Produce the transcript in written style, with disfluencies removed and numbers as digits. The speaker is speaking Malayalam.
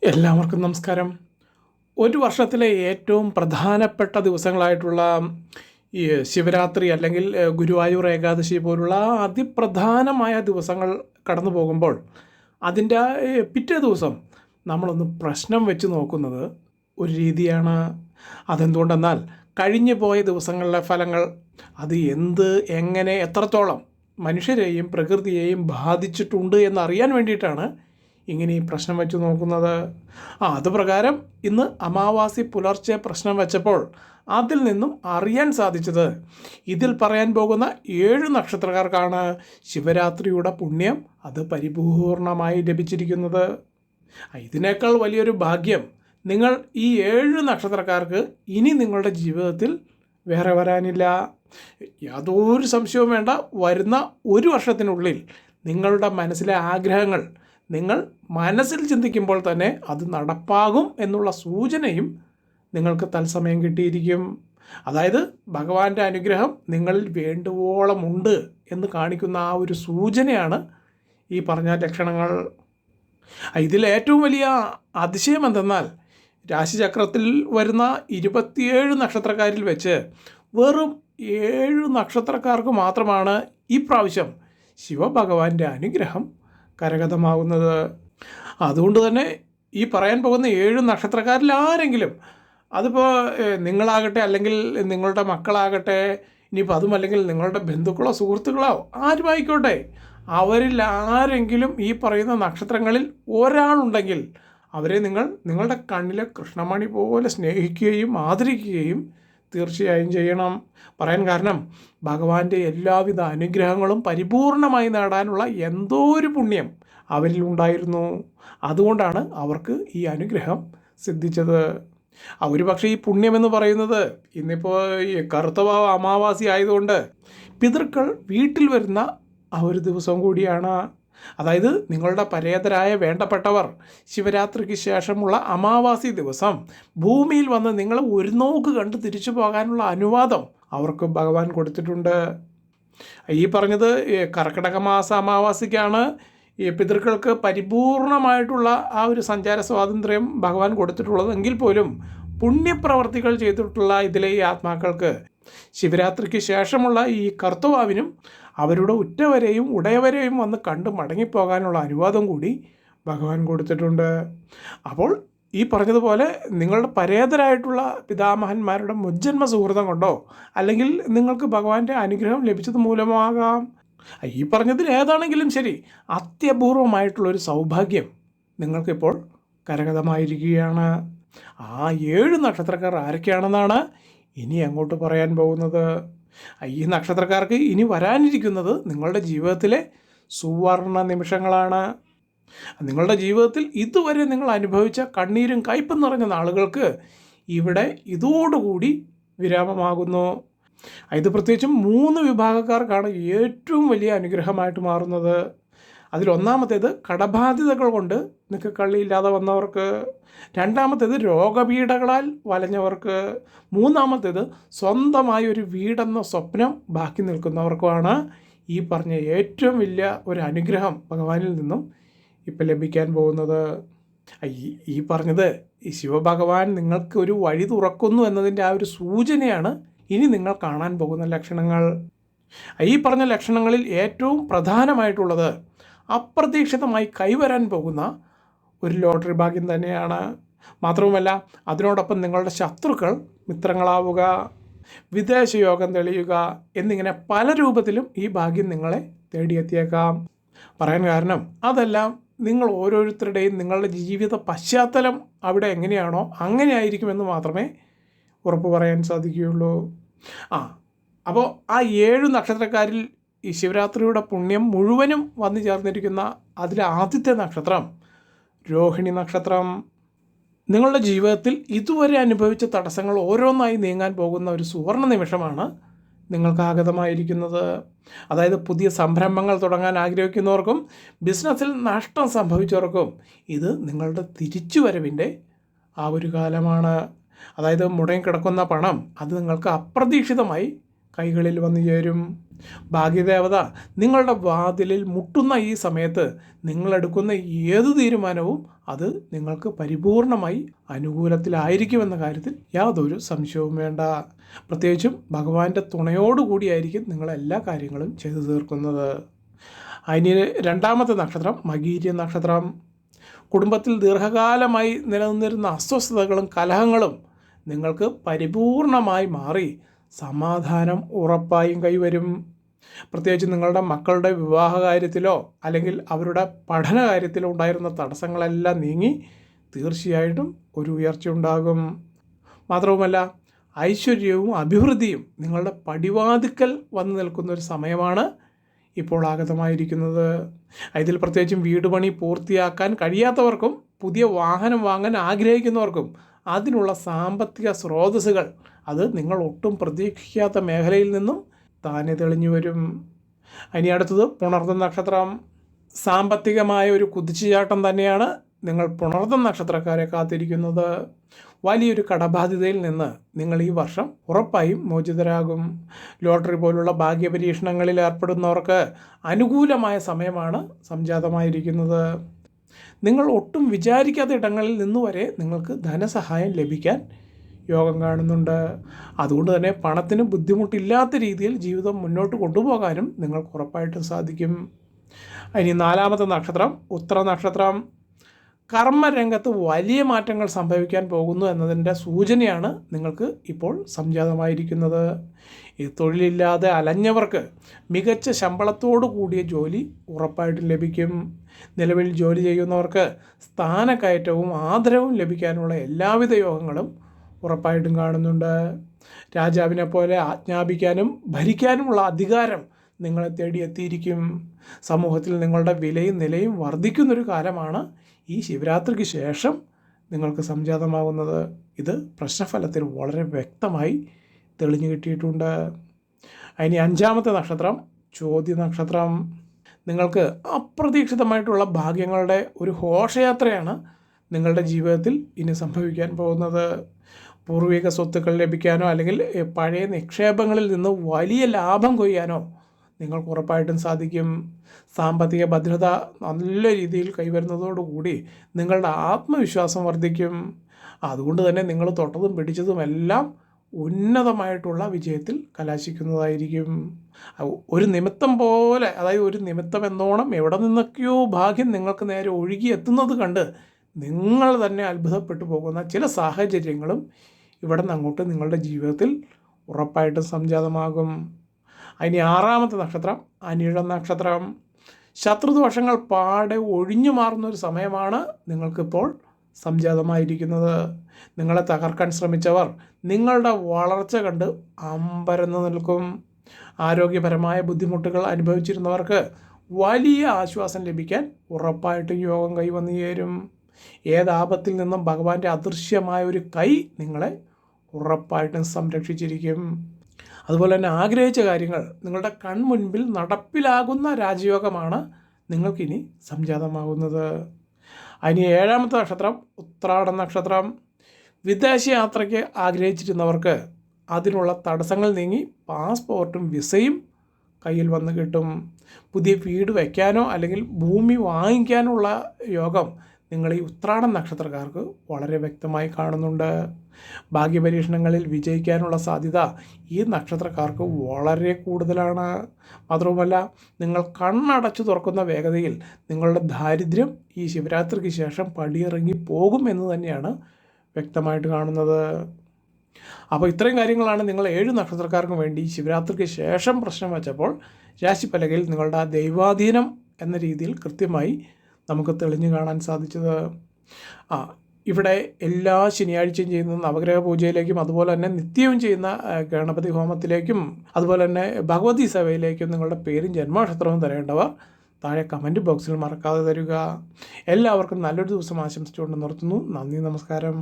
എല്ലാവർക്കും നമസ്കാരം. ഒരു വർഷത്തിലെ ഏറ്റവും പ്രധാനപ്പെട്ട ദിവസങ്ങളായിട്ടുള്ള ഈ ശിവരാത്രി അല്ലെങ്കിൽ ഗുരുവായൂർ ഏകാദശി പോലുള്ള അതിപ്രധാനമായ ദിവസങ്ങൾ കടന്നു പോകുമ്പോൾ അതിൻ്റെ പിറ്റേ ദിവസം നമ്മളൊന്ന് പ്രശ്നം വെച്ച് നോക്കുന്നത് ഒരു രീതിയാണ്. അതെന്തുകൊണ്ടെന്നാൽ കഴിഞ്ഞു പോയ ദിവസങ്ങളിലെ ഫലങ്ങൾ അത് എങ്ങനെ എത്രത്തോളം മനുഷ്യരെയും പ്രകൃതിയെയും ബാധിച്ചിട്ടുണ്ട് എന്നറിയാൻ വേണ്ടിയിട്ടാണ് ഇങ്ങനെ ഈ പ്രശ്നം വെച്ച് നോക്കുന്നത്. അതുപ്രകാരം ഇന്ന് അമാവാസി പുലർച്ചെ പ്രശ്നം വെച്ചപ്പോൾ അതിൽ നിന്നും അറിയാൻ സാധിച്ചത് ഇതിൽ പറയാൻ പോകുന്ന 7 നക്ഷത്രക്കാർക്കാണ് ശിവരാത്രിയുടെ പുണ്യം അത് പരിപൂർണമായി ലഭിച്ചിരിക്കുന്നത്. ഇതിനേക്കാൾ വലിയൊരു ഭാഗ്യം നിങ്ങൾ ഈ 7 നക്ഷത്രക്കാർക്ക് ഇനി നിങ്ങളുടെ ജീവിതത്തിൽ വേറെ വരാനില്ല. യാതൊരു സംശയവും വേണ്ട. വരുന്ന ഒരു വർഷത്തിനുള്ളിൽ നിങ്ങളുടെ മനസ്സിലെ ആഗ്രഹങ്ങൾ നിങ്ങൾ മനസ്സിൽ ചിന്തിക്കുമ്പോൾ തന്നെ അത് നടപ്പാകും എന്നുള്ള സൂചനയും നിങ്ങൾക്ക് തത്സമയം കിട്ടിയിരിക്കും. അതായത് ഭഗവാന്റെ അനുഗ്രഹം നിങ്ങളിൽ വേണ്ടുവോളം ഉണ്ട് എന്ന് കാണിക്കുന്ന ആ ഒരു സൂചനയാണ് ഈ പറഞ്ഞ ലക്ഷണങ്ങൾ. ഇതിൽ ഏറ്റവും വലിയ അതിശയം എന്തെന്നാൽ രാശിചക്രത്തിൽ വരുന്ന 27 നക്ഷത്രക്കാരിൽ വെച്ച് വെറും 7 നക്ഷത്രക്കാർക്ക് മാത്രമാണ് ഈ പ്രാവശ്യം ശിവഭഗവാന്റെ അനുഗ്രഹം കരഗതമാകുന്നത്. അതുകൊണ്ട് തന്നെ ഈ പറയാൻ പോകുന്ന 7 നക്ഷത്രക്കാരിൽ ആരെങ്കിലും, അതിപ്പോൾ നിങ്ങളാകട്ടെ അല്ലെങ്കിൽ നിങ്ങളുടെ മക്കളാകട്ടെ, ഇനിയിപ്പോൾ അതുമല്ലെങ്കിൽ നിങ്ങളുടെ ബന്ധുക്കളോ സുഹൃത്തുക്കളോ ആരുമായിക്കോട്ടെ, അവരിൽ ആരെങ്കിലും ഈ പറയുന്ന നക്ഷത്രങ്ങളിൽ ഒരാളുണ്ടെങ്കിൽ അവരെ നിങ്ങളുടെ കണ്ണിലെ കൃഷ്ണമണി പോലെ സ്നേഹിക്കുകയും ആദരിക്കുകയും തീർച്ചയായും ചെയ്യണം. പറയാൻ കാരണം ഭഗവാന്റെ എല്ലാവിധ അനുഗ്രഹങ്ങളും പരിപൂർണമായി നേടാനുള്ള എന്തോ ഒരു പുണ്യം അവരിൽ ഉണ്ടായിരുന്നു. അതുകൊണ്ടാണ് അവർക്ക് ഈ അനുഗ്രഹം സിദ്ധിച്ചത്. ഒരു പക്ഷേ ഈ പുണ്യമെന്ന് പറയുന്നത് ഇന്നിപ്പോൾ ഈ കറുത്തവാവ് അമാവാസി ആയതുകൊണ്ട് പിതൃക്കൾ വീട്ടിൽ വരുന്ന ഒരു ദിവസം കൂടിയാണ്. അതായത് നിങ്ങളുടെ പരേതരായ വേണ്ടപ്പെട്ടവർ ശിവരാത്രിക്ക് ശേഷമുള്ള അമാവാസി ദിവസം ഭൂമിയിൽ വന്ന് നിങ്ങളെ ഒരു നോക്ക് കണ്ട് തിരിച്ചു പോകാനുള്ള അനുവാദം അവർക്ക് ഭഗവാൻ കൊടുത്തിട്ടുണ്ട്. ഈ പറഞ്ഞത് കർക്കിടക മാസ അമാവാസിക്കാണ് ഈ പിതൃക്കൾക്ക് പരിപൂർണമായിട്ടുള്ള ആ ഒരു സഞ്ചാര സ്വാതന്ത്ര്യം ഭഗവാൻ കൊടുത്തിട്ടുള്ളതെങ്കിൽ പോലും പുണ്യപ്രവർത്തികൾ ചെയ്തിട്ടുള്ള ഇതിലെ ഈ ആത്മാക്കൾക്ക് ശിവരാത്രിക്ക് ശേഷമുള്ള ഈ കർത്തവാവിനും അവരുടെ ഉറ്റവരെയും ഉടയവരെയും വന്ന് കണ്ട് മടങ്ങിപ്പോകാനുള്ള അനുവാദം കൂടി ഭഗവാൻ കൊടുത്തിട്ടുണ്ട്. അപ്പോൾ ഈ പറഞ്ഞതുപോലെ നിങ്ങളുടെ പരേതരായിട്ടുള്ള പിതാമഹന്മാരുടെ മുജ്ജന്മ സുഹൃതം കൊണ്ടോ അല്ലെങ്കിൽ നിങ്ങൾക്ക് ഭഗവാന്റെ അനുഗ്രഹം ലഭിച്ചത് മൂലമാകാം, ഈ പറഞ്ഞതിൽ ഏതാണെങ്കിലും ശരി, അത്യപൂർവമായിട്ടുള്ളൊരു സൗഭാഗ്യം നിങ്ങൾക്കിപ്പോൾ കരഗതമായിരിക്കുകയാണ്. ആ 7 നക്ഷത്രക്കാർ ആരൊക്കെയാണെന്നാണ് ഇനി അങ്ങോട്ട് പറയാൻ പോകുന്നത്. ഈ നക്ഷത്രക്കാർക്ക് ഇനി വരാനിരിക്കുന്നത് നിങ്ങളുടെ ജീവിതത്തിലെ സുവർണ നിമിഷങ്ങളാണ്. നിങ്ങളുടെ ജീവിതത്തിൽ ഇതുവരെ നിങ്ങൾ അനുഭവിച്ച കണ്ണീരും കയ്പും നിറഞ്ഞ നാളുകൾക്ക് ഇവിടെ ഇതോടുകൂടി വിരാമമാകുന്നു. ഇത് പ്രത്യേകിച്ചും 3 വിഭാഗക്കാർക്കാണ് ഏറ്റവും വലിയ അനുഗ്രഹമായിട്ട് മാറുന്നത്. അതിലൊന്നാമത്തേത് കടബാധ്യതകൾ കൊണ്ട് നിൽക്കക്കള്ളിയില്ലാതെ വന്നവർക്ക്, രണ്ടാമത്തേത് രോഗപീഠകളാൽ വലഞ്ഞവർക്ക്, മൂന്നാമത്തേത് സ്വന്തമായി ഒരു വീടെന്ന സ്വപ്നം ബാക്കി നിൽക്കുന്നവർക്കുമാണ് ഈ പറഞ്ഞ ഏറ്റവും വലിയ ഒരു അനുഗ്രഹം ഭഗവാനിൽ നിന്നും ഇപ്പം ലഭിക്കാൻ പോകുന്നത്. ഈ പറഞ്ഞത് ഈ ശിവഭഗവാൻ നിങ്ങൾക്ക് ഒരു വഴി തുറക്കുന്നു എന്നതിൻ്റെ ആ ഒരു സൂചനയാണ് ഇനി നിങ്ങൾ കാണാൻ പോകുന്ന ലക്ഷണങ്ങൾ. ഈ പറഞ്ഞ ലക്ഷണങ്ങളിൽ ഏറ്റവും പ്രധാനമായിട്ടുള്ളത് അപ്രതീക്ഷിതമായി കൈവരാൻ പോകുന്ന ഒരു ലോട്ടറി ഭാഗ്യം തന്നെയാണ്. മാത്രവുമല്ല അതിനോടൊപ്പം നിങ്ങളുടെ ശത്രുക്കൾ മിത്രങ്ങളാവുക, വിദേശയോഗം തെളിയുക എന്നിങ്ങനെ പല രൂപത്തിലും ഈ ഭാഗ്യം നിങ്ങളെ തേടിയെത്തിയേക്കാം. പറയാൻ കാരണം അതെല്ലാം നിങ്ങൾ ഓരോരുത്തരുടെയും നിങ്ങളുടെ ജീവിത പശ്ചാത്തലം അവിടെ എങ്ങനെയാണോ അങ്ങനെ ആയിരിക്കുമെന്ന് മാത്രമേ ഉറപ്പ് പറയാൻ സാധിക്കുകയുള്ളൂ. അപ്പോൾ ആ 7 നക്ഷത്രക്കാരിൽ ഈ ശിവരാത്രിയുടെ പുണ്യം മുഴുവനും വന്നു ചേർന്നിരിക്കുന്ന അതിലെ ആദ്യത്തെ നക്ഷത്രം രോഹിണി നക്ഷത്രം. നിങ്ങളുടെ ജീവിതത്തിൽ ഇതുവരെ അനുഭവിച്ച തടസ്സങ്ങൾ ഓരോന്നായി നീങ്ങാൻ പോകുന്ന ഒരു സുവർണ നിമിഷമാണ് നിങ്ങൾക്ക് ആഗതമായിരിക്കുന്നത്. അതായത് പുതിയ സംരംഭങ്ങൾ തുടങ്ങാൻ ആഗ്രഹിക്കുന്നവർക്കും ബിസിനസ്സിൽ നഷ്ടം സംഭവിച്ചവർക്കും ഇത് നിങ്ങളുടെ തിരിച്ചുവരവിൻ്റെ ആ ഒരു കാലമാണ്. അതായത് മുടങ്ങിക്കിടക്കുന്ന പണം അത് നിങ്ങൾക്ക് അപ്രതീക്ഷിതമായി കൈകളിൽ വന്നു ചേരും. ഭാഗ്യദേവത നിങ്ങളുടെ വാതിലിൽ മുട്ടുന്ന ഈ സമയത്ത് നിങ്ങളെടുക്കുന്ന ഏത് തീരുമാനവും അത് നിങ്ങൾക്ക് പരിപൂർണമായി അനുകൂലത്തിലായിരിക്കുമെന്ന കാര്യത്തിൽ യാതൊരു സംശയവും വേണ്ട. പ്രത്യേകിച്ചും ഭഗവാന്റെ തുണയോടുകൂടിയായിരിക്കും നിങ്ങളെല്ലാ കാര്യങ്ങളും ചെയ്തു തീർക്കുന്നത്. അതിന് രണ്ടാമത്തെ നക്ഷത്രം മകീര നക്ഷത്രം. കുടുംബത്തിൽ ദീർഘകാലമായി നിലനിന്നിരുന്ന അസ്വസ്ഥതകളും കലഹങ്ങളും നിങ്ങൾക്ക് പരിപൂർണമായി മാറി സമാധാനം ഉറപ്പായും കൈവരും. പ്രത്യേകിച്ച് നിങ്ങളുടെ മക്കളുടെ വിവാഹ കാര്യത്തിലോ അല്ലെങ്കിൽ അവരുടെ പഠന കാര്യത്തിലോ ഉണ്ടായിരുന്ന തടസ്സങ്ങളെല്ലാം നീങ്ങി തീർച്ചയായിട്ടും ഒരു ഉയർച്ച ഉണ്ടാകും. മാത്രവുമല്ല ഐശ്വര്യവും അഭിവൃദ്ധിയും നിങ്ങളുടെ പടിവാതിക്കൽ വന്നു നിൽക്കുന്ന ഒരു സമയമാണ് ഇപ്പോൾ ആഗതമായിരിക്കുന്നത്. ഇതിൽ പ്രത്യേകിച്ചും വീട് പണി പൂർത്തിയാക്കാൻ കഴിയാത്തവർക്കും പുതിയ വാഹനം വാങ്ങാൻ ആഗ്രഹിക്കുന്നവർക്കും അതിനുള്ള സാമ്പത്തിക സ്രോതസ്സുകൾ അത് നിങ്ങൾ ഒട്ടും പ്രതീക്ഷിക്കാത്ത മേഖലയിൽ നിന്നും താനെ തെളിഞ്ഞു വരും. ഇനി അടുത്തത് പുണർദം നക്ഷത്രം. സാമ്പത്തികമായ ഒരു കുതിച്ചുചാട്ടം തന്നെയാണ് നിങ്ങൾ പുണർദം നക്ഷത്രക്കാരെ കാത്തിരിക്കുന്നത്. വലിയൊരു കടബാധ്യതയിൽ നിന്ന് നിങ്ങൾ ഈ വർഷം ഉറപ്പായും മോചിതരാകും. ലോട്ടറി പോലുള്ള ഭാഗ്യപരീക്ഷണങ്ങളിൽ ഏർപ്പെടുന്നവർക്ക് അനുകൂലമായ സമയമാണ് സംജാതമായിരിക്കുന്നത്. നിങ്ങൾ ഒട്ടും വിചാരിക്കാത്ത ഇടങ്ങളിൽ നിന്നുവരെ നിങ്ങൾക്ക് ധനസഹായം ലഭിക്കാൻ യോഗം കാണുന്നുണ്ട്. അതുകൊണ്ട് തന്നെ പണത്തിന് ബുദ്ധിമുട്ടില്ലാത്ത രീതിയിൽ ജീവിതം മുന്നോട്ട് കൊണ്ടുപോകാനും നിങ്ങൾക്ക് ഉറപ്പായിട്ടും സാധിക്കും. ഇനി നാലാമത്തെ നക്ഷത്രം ഉത്തര നക്ഷത്രം. കർമ്മരംഗത്ത് വലിയ മാറ്റങ്ങൾ സംഭവിക്കാൻ പോകുന്നു എന്നതിൻ്റെ സൂചനയാണ് നിങ്ങൾക്ക് ഇപ്പോൾ സംജാതമായിരിക്കുന്നത്. ഈ തൊഴിലില്ലാതെ അലഞ്ഞവർക്ക് മികച്ച ശമ്പളത്തോടു കൂടിയ ജോലി ഉറപ്പായിട്ടും ലഭിക്കും. നിലവിൽ ജോലി ചെയ്യുന്നവർക്ക് സ്ഥാനക്കയറ്റവും ആദരവും ലഭിക്കാനുള്ള എല്ലാവിധ യോഗങ്ങളും ഉറപ്പായിട്ടും കാണുന്നുണ്ട്. രാജാവിനെ പോലെ ആജ്ഞാപിക്കാനും ഭരിക്കാനുമുള്ള അധികാരം നിങ്ങളെ തേടി എത്തിയിരിക്കും. സമൂഹത്തിൽ നിങ്ങളുടെ വിലയും നിലയും വർദ്ധിക്കുന്നൊരു കാലമാണ് ഈ ശിവരാത്രിക്ക് ശേഷം നിങ്ങൾക്ക് സംജാതമാകുന്നത്. ഇത് പ്രശ്നഫലത്തിൽ വളരെ വ്യക്തമായി തെളിഞ്ഞു കിട്ടിയിട്ടുണ്ട്. ഇനി അഞ്ചാമത്തെ നക്ഷത്രം ചോദ്യ നക്ഷത്രം. നിങ്ങൾക്ക് അപ്രതീക്ഷിതമായിട്ടുള്ള ഭാഗ്യങ്ങളുടെ ഒരു ഘോഷയാത്രയാണ് നിങ്ങളുടെ ജീവിതത്തിൽ ഇനി സംഭവിക്കാൻ പോകുന്നത്. പൂർവിക സ്വത്തുക്കൾ ലഭിക്കാനോ അല്ലെങ്കിൽ പഴയ നിക്ഷേപങ്ങളിൽ നിന്ന് വലിയ ലാഭം കൊയ്യാനോ നിങ്ങൾക്ക് ഉറപ്പായിട്ടും സാധിക്കും. സാമ്പത്തിക ഭദ്രത നല്ല രീതിയിൽ കൈവരുന്നതോടുകൂടി നിങ്ങളുടെ ആത്മവിശ്വാസം വർദ്ധിക്കും. അതുകൊണ്ട് തന്നെ നിങ്ങൾ തൊട്ടതും പിടിച്ചതുമെല്ലാം ഉന്നതമായിട്ടുള്ള വിജയത്തിൽ കലാശിക്കുന്നതായിരിക്കും. ഒരു നിമിത്തം പോലെ, അതായത് ഒരു നിമിത്തം എന്നോണം എവിടെ നിന്നൊക്കെയോ ഭാഗ്യം നിങ്ങൾക്ക് നേരെ ഒഴുകി എത്തുന്നത് കണ്ട് നിങ്ങൾ തന്നെ അത്ഭുതപ്പെട്ടു പോകുന്ന ചില സാഹചര്യങ്ങളും ഇവിടെ നിന്ന് അങ്ങോട്ട് നിങ്ങളുടെ ജീവിതത്തിൽ ഉറപ്പായിട്ടും സംജാതമാകും. ഇനി ആറാമത്തെ നക്ഷത്രം അനിഴം നക്ഷത്രം. ശത്രുദോഷങ്ങൾ പാടെ ഒഴിഞ്ഞു മാറുന്ന ഒരു സമയമാണ് നിങ്ങൾക്കിപ്പോൾ സംജാതമായിരിക്കുന്നത്. നിങ്ങളെ തകർക്കാൻ ശ്രമിച്ചവർ നിങ്ങളുടെ വളർച്ച കണ്ട് അമ്പരന്ന് നിൽക്കും. ആരോഗ്യപരമായ ബുദ്ധിമുട്ടുകൾ അനുഭവിച്ചിരുന്നവർക്ക് വലിയ ആശ്വാസം ലഭിക്കാൻ ഉറപ്പായിട്ടും യോഗം കൈവന്നു ചേരും. ഏതാപത്തിൽ നിന്നും ഭഗവാന്റെ അദൃശ്യമായ ഒരു കൈ നിങ്ങളെ ഉറപ്പായിട്ടും സംരക്ഷിച്ചിരിക്കും. അതുപോലെ തന്നെ ആഗ്രഹിച്ച കാര്യങ്ങൾ നിങ്ങളുടെ കൺമുൻപിൽ നടപ്പിലാകുന്ന രാജയോഗമാണ് നിങ്ങൾക്കിനി സംജാതമാകുന്നത്. ഇനി ഏഴാമത്തെ നക്ഷത്രം ഉത്രാടം നക്ഷത്രം. വിദേശയാത്രയ്ക്ക് ആഗ്രഹിച്ചിരുന്നവർക്ക് അതിനുള്ള തടസ്സങ്ങൾ നീങ്ങി പാസ്പോർട്ടും വിസയും കയ്യിൽ വന്ന് കിട്ടും. പുതിയ വീട് വയ്ക്കാനോ അല്ലെങ്കിൽ ഭൂമി വാങ്ങിക്കാനുള്ള യോഗം നിങ്ങൾ ഈ ഉത്രാടം നക്ഷത്രക്കാർക്ക് വളരെ വ്യക്തമായി കാണുന്നുണ്ട്. ഭാഗ്യപരീക്ഷണങ്ങളിൽ വിജയിക്കാനുള്ള സാധ്യത ഈ നക്ഷത്രക്കാർക്ക് വളരെ കൂടുതലാണ്. മാത്രവുമല്ല നിങ്ങൾ കണ്ണടച്ചു തുറക്കുന്ന വേഗതയിൽ നിങ്ങളുടെ ദാരിദ്ര്യം ഈ ശിവരാത്രിക്ക് ശേഷം പടിയിറങ്ങി പോകും എന്ന് തന്നെയാണ് വ്യക്തമായിട്ട് കാണുന്നത്. അപ്പോൾ ഇത്രയും കാര്യങ്ങളാണ് നിങ്ങൾ 7 നക്ഷത്രക്കാർക്കും വേണ്ടി ശിവരാത്രിക്ക് ശേഷം പ്രശ്നം വച്ചപ്പോൾ രാശിപ്പലകയിൽ നിങ്ങളുടെ ആ ദൈവാധീനം എന്ന രീതിയിൽ കൃത്യമായി നമുക്ക് തെളിഞ്ഞു കാണാൻ സാധിച്ചത്. ഇവിടെ എല്ലാ ശനിയാഴ്ചയും ചെയ്യുന്ന നവഗ്രഹ പൂജയിലേക്കും അതുപോലെ തന്നെ നിത്യവും ചെയ്യുന്ന ഗണപതി ഹോമത്തിലേക്കും അതുപോലെ തന്നെ ഭഗവതി സേവയിലേക്കും നിങ്ങളുടെ പേരും ജന്മനക്ഷത്രവും തരേണ്ടവർ താഴെ കമൻറ്റ് ബോക്സിൽ മറക്കാതെ തരിക. എല്ലാവർക്കും നല്ലൊരു ദിവസം ആശംസിച്ചുകൊണ്ട് നിർത്തുന്നു. നന്ദി, നമസ്കാരം.